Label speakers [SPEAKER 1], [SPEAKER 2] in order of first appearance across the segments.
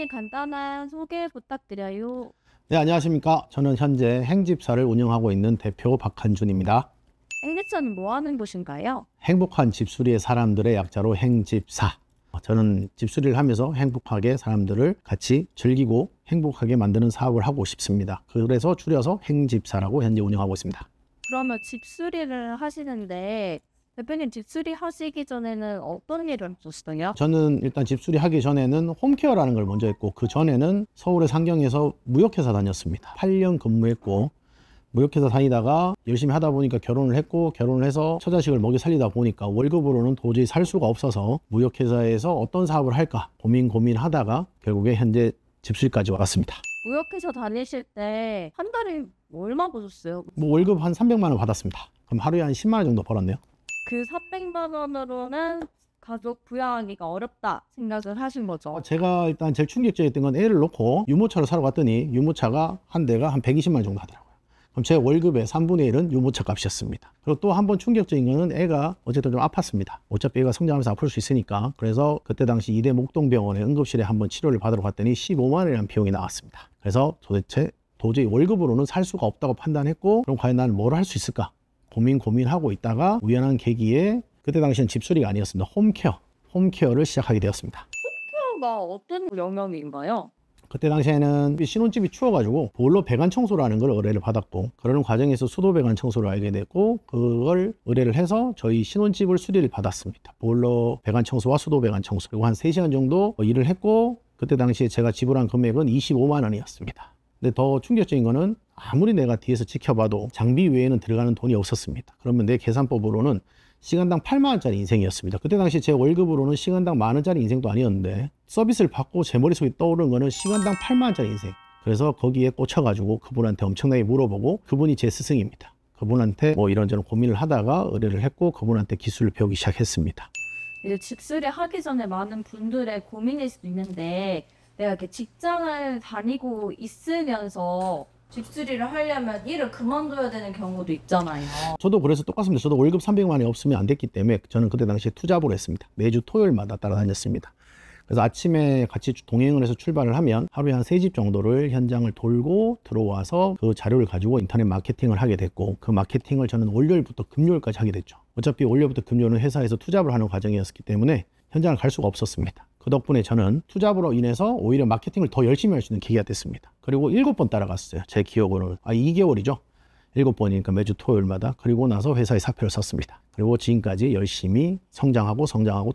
[SPEAKER 1] 대표님 간단한 소개 부탁드려요.
[SPEAKER 2] 네, 안녕하십니까. 저는 현재 행집사를 운영하고 있는 대표 박한준입니다.
[SPEAKER 1] 행집사는 뭐 하는 곳인가요?
[SPEAKER 2] 행복한 집수리의 사람들의 약자로 행집사. 저는 집수리를 하면서 행복하게 사람들을 같이 즐기고 행복하게 만드는 사업을 하고 싶습니다. 그래서 줄여서 행집사라고 현재 운영하고 있습니다.
[SPEAKER 1] 그러면 집수리를 하시는데 대표님 집수리 하시기 전에는 어떤 일을 하셨어요?
[SPEAKER 2] 저는 일단 집수리 하기 전에는 홈케어라는 걸 먼저 했고, 그 전에는 서울의 상경에서 무역회사 다녔습니다. 8년 근무했고, 무역회사 다니다가 열심히 하다 보니까 결혼을 했고, 결혼을 해서 처자식을 먹여 살리다 보니까 월급으로는 도저히 살 수가 없어서 무역회사에서 어떤 사업을 할까 고민하다가 결국에 현재 집수리까지 왔습니다.
[SPEAKER 1] 무역회사 다니실 때 한 달에 얼마 버셨어요?
[SPEAKER 2] 월급 한 300만 원 받았습니다. 그럼 하루에 한 10만 원 정도 벌었네요.
[SPEAKER 1] 그 400만 원으로는 가족 부양하기가 어렵다 생각을 하신 거죠?
[SPEAKER 2] 제가 일단 제일 충격적이었던 건 애를 놓고 유모차를 사러 갔더니 유모차가 한 대가 한 120만 원 정도 하더라고요. 그럼 제 월급의 3분의 1은 유모차 값이었습니다. 그리고 또 한 번 충격적인 거는 애가 어쨌든 좀 아팠습니다. 어차피 애가 성장하면서 아플 수 있으니까. 그래서 그때 당시 이대 목동병원의 응급실에 한번 치료를 받으러 갔더니 15만 원이라는 비용이 나왔습니다. 그래서 도저히 월급으로는 살 수가 없다고 판단했고, 그럼 과연 나는 뭘 할 수 있을까 고민하고 있다가 우연한 계기에, 그때 당시엔 집수리가 아니었습니다. 홈케어를 시작하게 되었습니다.
[SPEAKER 1] 홈케어가 어떤 영역인가요?
[SPEAKER 2] 그때 당시에는 신혼집이 추워가지고 보일러 배관 청소라는 걸 의뢰를 받았고, 그러는 과정에서 수도 배관 청소를 알게 됐고, 그걸 의뢰를 해서 저희 신혼집을 수리를 받았습니다. 보일러 배관 청소와 수도 배관 청소. 그리고 한 3시간 정도 일을 했고, 그때 당시에 제가 지불한 금액은 25만 원이었습니다. 근데 더 충격적인 거는 아무리 내가 뒤에서 지켜봐도 장비 외에는 들어가는 돈이 없었습니다. 그러면 내 계산법으로는 시간당 8만 원짜리 인생이었습니다. 그때 당시 제 월급으로는 시간당 1만 원짜리 인생도 아니었는데, 서비스를 받고 제 머릿속에 떠오르는 거는 시간당 8만 원짜리 인생. 그래서 거기에 꽂혀가지고 그분한테 엄청나게 물어보고, 그분이 제 스승입니다. 그분한테 뭐 이런저런 고민을 하다가 의뢰를 했고, 그분한테 기술을 배우기 시작했습니다.
[SPEAKER 1] 이제 집수리 하기 전에 많은 분들의 고민일 수도 있는데, 내가 이렇게 직장을 다니고 있으면서 집수리를 하려면 일을 그만둬야 되는 경우도 있잖아요.
[SPEAKER 2] 저도 그래서 똑같습니다. 저도 월급 300만 원이 없으면 안 됐기 때문에 저는 그때 당시에 투잡을 했습니다. 매주 토요일마다 따라다녔습니다. 그래서 아침에 같이 동행을 해서 출발을 하면 하루에 한 3집 정도를 현장을 돌고 들어와서 그 자료를 가지고 인터넷 마케팅을 하게 됐고, 그 마케팅을 저는 월요일부터 금요일까지 하게 됐죠. 어차피 월요일부터 금요일은 회사에서 투잡을 하는 과정이었기 때문에 현장을 갈 수가 없었습니다. 그 덕분에 저는 투잡으로 인해서 오히려 마케팅을 더 열심히 할 수 있는 계기가 됐습니다. 그리고 7번 따라갔어요. 제 기억으로는 2개월이죠. 7번이니까 매주 토요일마다. 그리고 나서 회사에 사표를 썼습니다. 그리고 지금까지 열심히 성장하고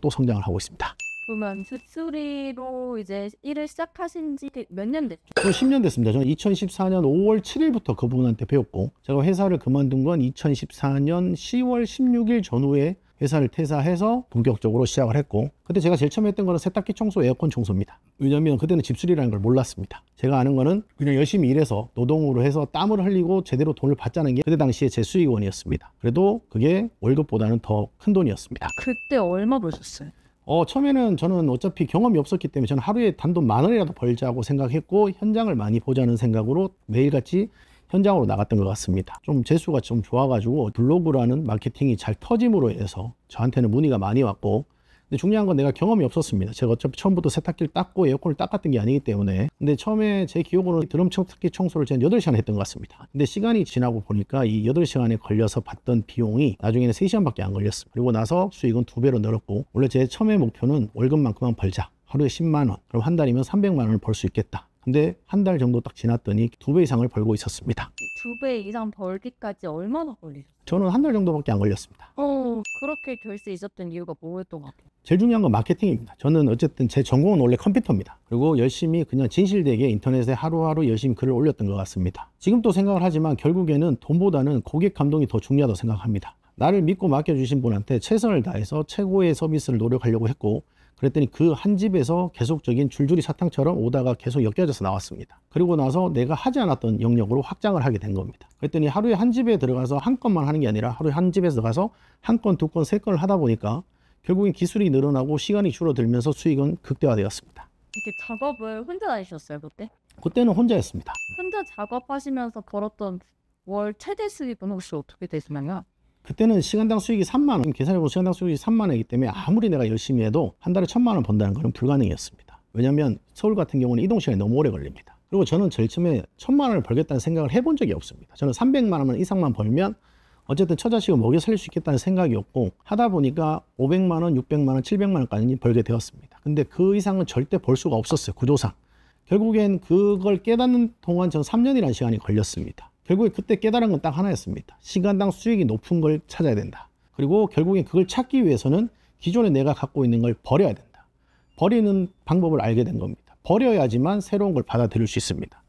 [SPEAKER 2] 또 성장을 하고 있습니다.
[SPEAKER 1] 그러면 집수리로 이제 일을 시작하신 지 몇 년 됐죠?
[SPEAKER 2] 10년 됐습니다. 저는 2014년 5월 7일부터 그분한테 배웠고, 제가 회사를 그만둔 건 2014년 10월 16일 전후에 회사를 퇴사해서 본격적으로 시작을 했고, 그때 제가 제일 처음 했던 거는 세탁기 청소, 에어컨 청소입니다. 왜냐면 그때는 집수리라는 걸 몰랐습니다. 제가 아는 거는 그냥 열심히 일해서 노동으로 해서 땀을 흘리고 제대로 돈을 받자는 게 그때 당시에 제 수익원이었습니다. 그래도 그게 월급보다는 더 큰 돈이었습니다.
[SPEAKER 1] 그때 얼마 버셨어요?
[SPEAKER 2] 처음에는 저는 어차피 경험이 없었기 때문에 저는 하루에 단돈 10,000원이라도 벌자고 생각했고, 현장을 많이 보자는 생각으로 매일같이 현장으로 나갔던 것 같습니다. 좀 재수가 좀 좋아가지고 블로그라는 마케팅이 잘 터짐으로 인해서 저한테는 문의가 많이 왔고, 근데 중요한 건 내가 경험이 없었습니다. 제가 어차피 처음부터 세탁기를 닦고 에어컨을 닦았던 게 아니기 때문에. 근데 처음에 제 기억으로는 드럼 세탁기 청소를 제가 8시간 했던 것 같습니다. 근데 시간이 지나고 보니까 이 8시간에 걸려서 받던 비용이 나중에는 3시간밖에 안 걸렸습니다. 그리고 나서 수익은 2배로 늘었고, 원래 제 처음의 목표는 월급만큼만 벌자, 하루에 10만 원, 그럼 한 달이면 300만 원을 벌 수 있겠다. 근데 한 달 정도 딱 지났더니 2배 이상을 벌고 있었습니다.
[SPEAKER 1] 2배 이상 벌기까지 얼마나 걸리셨어요?
[SPEAKER 2] 저는 한 달 정도밖에 안 걸렸습니다.
[SPEAKER 1] 그렇게 될 수 있었던 이유가 뭐였던 것 같아요?
[SPEAKER 2] 제일 중요한 건 마케팅입니다. 저는 어쨌든 제 전공은 원래 컴퓨터입니다. 그리고 열심히 그냥 진실되게 인터넷에 하루하루 열심히 글을 올렸던 것 같습니다. 지금도 생각을 하지만 결국에는 돈보다는 고객 감동이 더 중요하다고 생각합니다. 나를 믿고 맡겨주신 분한테 최선을 다해서 최고의 서비스를 노력하려고 했고, 그랬더니 그 한 집에서 계속적인 줄줄이 사탕처럼 오다가 계속 엮여져서 나왔습니다. 그리고 나서 내가 하지 않았던 영역으로 확장을 하게 된 겁니다. 그랬더니 하루에 한 집에 들어가서 한 건만 하는 게 아니라 하루에 한 집에서 들어가서 한 건, 2건, 3건을 하다 보니까 결국엔 기술이 늘어나고 시간이 줄어들면서 수익은 극대화되었습니다.
[SPEAKER 1] 이렇게 작업을 혼자 다니셨어요, 그때?
[SPEAKER 2] 그때는 혼자였습니다.
[SPEAKER 1] 혼자 작업하시면서 벌었던 월 최대 수익은 혹시 어떻게 되시나요?
[SPEAKER 2] 그때는 시간당 수익이 3만 원, 계산해보면 시간당 수익이 3만 원이기 때문에 아무리 내가 열심히 해도 한 달에 1,000만 원 번다는 것은 불가능이었습니다. 왜냐하면 서울 같은 경우는 이동 시간이 너무 오래 걸립니다. 그리고 저는 제일 처음에 1,000만 원을 벌겠다는 생각을 해본 적이 없습니다. 저는 300만 원 이상만 벌면 어쨌든 처자식을 먹여 살릴 수 있겠다는 생각이었고, 하다 보니까 500만 원, 600만 원, 700만 원까지 벌게 되었습니다. 근데 그 이상은 절대 벌 수가 없었어요. 구조상. 결국엔 그걸 깨닫는 동안 전 3년이라는 시간이 걸렸습니다. 결국에 그때 깨달은 건 딱 하나였습니다. 시간당 수익이 높은 걸 찾아야 된다. 그리고 결국엔 그걸 찾기 위해서는 기존에 내가 갖고 있는 걸 버려야 된다. 버리는 방법을 알게 된 겁니다. 버려야지만 새로운 걸 받아들일 수 있습니다.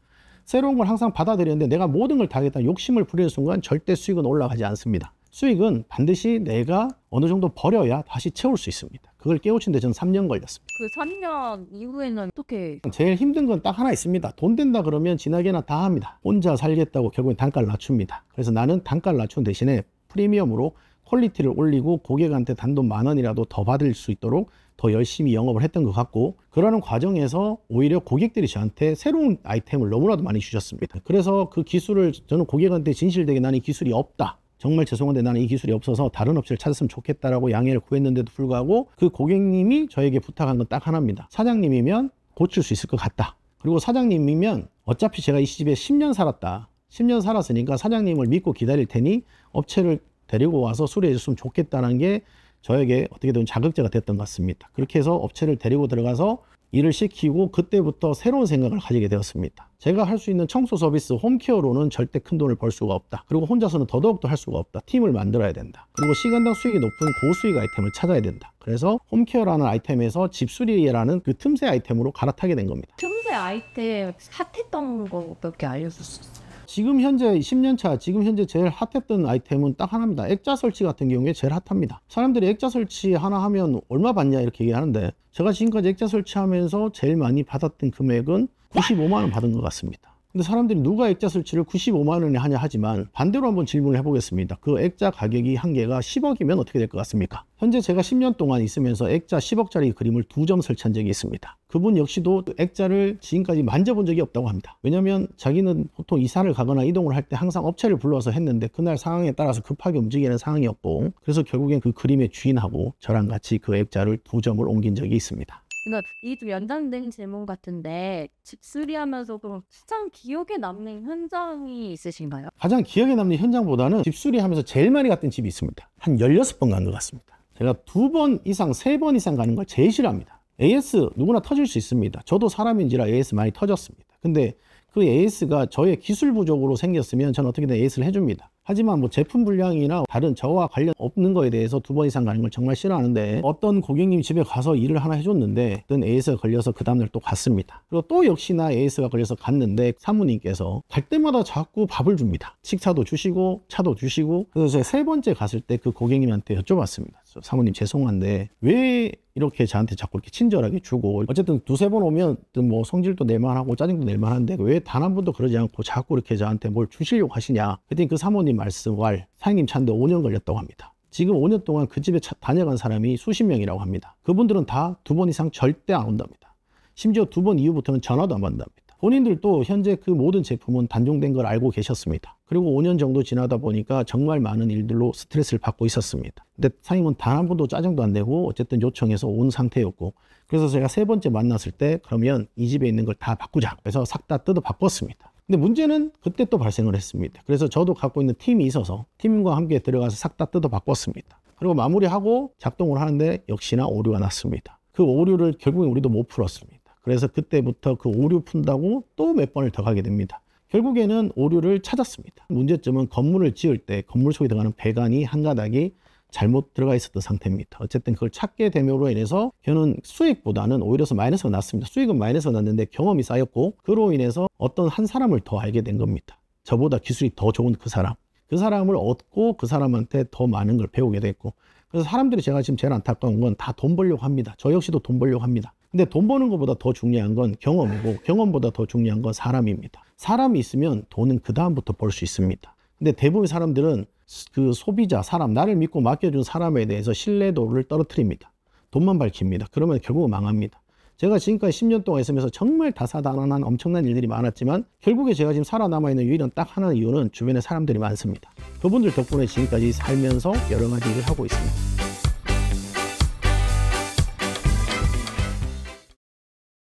[SPEAKER 2] 새로운 걸 항상 받아들이는데 내가 모든 걸 다 하겠다는 욕심을 부리는 순간 절대 수익은 올라가지 않습니다. 수익은 반드시 내가 어느 정도 버려야 다시 채울 수 있습니다. 그걸 깨우치는데 저는 3년 걸렸습니다.
[SPEAKER 1] 그 3년 이후에는 어떻게?
[SPEAKER 2] 제일 힘든 건 딱 하나 있습니다. 돈 된다 그러면 지나게나 다 합니다. 혼자 살겠다고 결국엔 단가를 낮춥니다. 그래서 나는 단가를 낮춘 대신에 프리미엄으로 퀄리티를 올리고 고객한테 단돈 10,000원이라도 더 받을 수 있도록 더 열심히 영업을 했던 것 같고, 그러는 과정에서 오히려 고객들이 저한테 새로운 아이템을 너무나도 많이 주셨습니다. 그래서 그 기술을 저는 고객한테 진실되게 나는 이 기술이 없다, 정말 죄송한데 나는 이 기술이 없어서 다른 업체를 찾았으면 좋겠다라고 양해를 구했는데도 불구하고 그 고객님이 저에게 부탁한 건 딱 하나입니다. 사장님이면 고칠 수 있을 것 같다. 그리고 사장님이면 어차피 제가 이 집에 10년 살았다. 10년 살았으니까 사장님을 믿고 기다릴 테니 업체를 데리고 와서 수리해 줬으면 좋겠다는 게 저에게 어떻게든 자극제가 됐던 것 같습니다. 그렇게 해서 업체를 데리고 들어가서 일을 시키고 그때부터 새로운 생각을 가지게 되었습니다. 제가 할 수 있는 청소 서비스 홈케어로는 절대 큰 돈을 벌 수가 없다. 그리고 혼자서는 더더욱도 할 수가 없다. 팀을 만들어야 된다. 그리고 시간당 수익이 높은 고수익 아이템을 찾아야 된다. 그래서 홈케어라는 아이템에서 집수리라는 그 틈새 아이템으로 갈아타게 된 겁니다.
[SPEAKER 1] 틈새 아이템 핫했던 거 몇 개 알려줄 수 있어요?
[SPEAKER 2] 지금 현재 10년차 지금 현재 제일 핫했던 아이템은 딱 하나입니다. 액자 설치 같은 경우에 제일 핫합니다. 사람들이 액자 설치 하나 하면 얼마 받냐 이렇게 얘기하는데, 제가 지금까지 액자 설치하면서 제일 많이 받았던 금액은 95만 원 받은 것 같습니다. 근데 사람들이 누가 액자 설치를 95만 원에 하냐 하지만, 반대로 한번 질문을 해보겠습니다. 그 액자 가격이 한 개가 10억이면 어떻게 될 것 같습니까? 현재 제가 10년 동안 있으면서 액자 10억짜리 그림을 2점 설치한 적이 있습니다. 그분 역시도 액자를 지금까지 만져본 적이 없다고 합니다. 왜냐하면 자기는 보통 이사를 가거나 이동을 할 때 항상 업체를 불러서 했는데 그날 상황에 따라서 급하게 움직이는 상황이었고, 그래서 결국엔 그 그림의 주인하고 저랑 같이 그 액자를 2점을 옮긴 적이 있습니다.
[SPEAKER 1] 그러니까 이 좀 연장된 질문 같은데, 집수리하면서 그럼 가장 기억에 남는 현장이 있으신가요?
[SPEAKER 2] 가장 기억에 남는 현장보다는 집수리하면서 제일 많이 갔던 집이 있습니다. 한 16번 간 것 같습니다. 제가 2번 이상, 3번 이상 가는 걸 제일 싫어합니다. AS 누구나 터질 수 있습니다. 저도 사람인지라 AS 많이 터졌습니다. 근데 그 AS가 저의 기술 부족으로 생겼으면 저는 어떻게든 AS를 해줍니다. 하지만 뭐 제품 불량이나 다른 저와 관련 없는 거에 대해서 2번 이상 가는 걸 정말 싫어하는데, 어떤 고객님 집에 가서 일을 하나 해줬는데 어떤 AS가 걸려서 그 다음날 또 갔습니다. 그리고 또 역시나 AS가 걸려서 갔는데 사모님께서 갈 때마다 자꾸 밥을 줍니다. 식사도 주시고 차도 주시고. 그래서 제가 3번째 갔을 때 그 고객님한테 여쭤봤습니다. 사모님 죄송한데 왜 이렇게 저한테 자꾸 이렇게 친절하게 주고, 어쨌든 2-3번 오면 뭐 성질도 낼만하고 짜증도 낼만한데 왜 단 한 번도 그러지 않고 자꾸 이렇게 저한테 뭘 주시려고 하시냐. 그랬더니 그 사모님 말씀을 사장님 찾는데 5년 걸렸다고 합니다. 지금 5년 동안 그 집에 다녀간 사람이 수십 명이라고 합니다. 그분들은 다 2번 이상 절대 안 온답니다. 심지어 2번 이후부터는 전화도 안 받는답니다. 본인들도 현재 그 모든 제품은 단종된 걸 알고 계셨습니다. 그리고 5년 정도 지나다 보니까 정말 많은 일들로 스트레스를 받고 있었습니다. 근데 사장님은 단 한 번도 짜증도 안 내고 어쨌든 요청해서 온 상태였고, 그래서 제가 3번째 만났을 때 그러면 이 집에 있는 걸 다 바꾸자. 그래서 싹 다 뜯어 바꿨습니다. 근데 문제는 그때 또 발생을 했습니다. 그래서 저도 갖고 있는 팀이 있어서 팀과 함께 들어가서 싹 다 뜯어 바꿨습니다. 그리고 마무리하고 작동을 하는데 역시나 오류가 났습니다. 그 오류를 결국엔 우리도 못 풀었습니다. 그래서 그때부터 그 오류 푼다고 또 몇 번을 더 가게 됩니다. 결국에는 오류를 찾았습니다. 문제점은 건물을 지을 때 건물 속에 들어가는 배관이 한 가닥이 잘못 들어가 있었던 상태입니다. 어쨌든 그걸 찾게 됨으로 인해서 저는 수익보다는 오히려 마이너스가 났습니다. 수익은 마이너스가 났는데 경험이 쌓였고, 그로 인해서 어떤 한 사람을 더 알게 된 겁니다. 저보다 기술이 더 좋은 그 사람을 얻고 그 사람한테 더 많은 걸 배우게 됐고, 그래서 사람들이 제가 지금 제일 안타까운 건 다 돈 벌려고 합니다. 저 역시도 돈 벌려고 합니다. 근데 돈 버는 것보다 더 중요한 건 경험이고, 경험보다 더 중요한 건 사람입니다. 사람이 있으면 돈은 그 다음부터 벌 수 있습니다. 근데 대부분 사람들은 그 소비자, 사람, 나를 믿고 맡겨준 사람에 대해서 신뢰도를 떨어뜨립니다. 돈만 밝힙니다. 그러면 결국은 망합니다. 제가 지금까지 10년 동안 있으면서 정말 다사다난한 엄청난 일들이 많았지만, 결국에 제가 지금 살아남아있는 유일한 딱 하나의 이유는 주변에 사람들이 많습니다. 그분들 덕분에 지금까지 살면서 여러 가지 일을 하고 있습니다.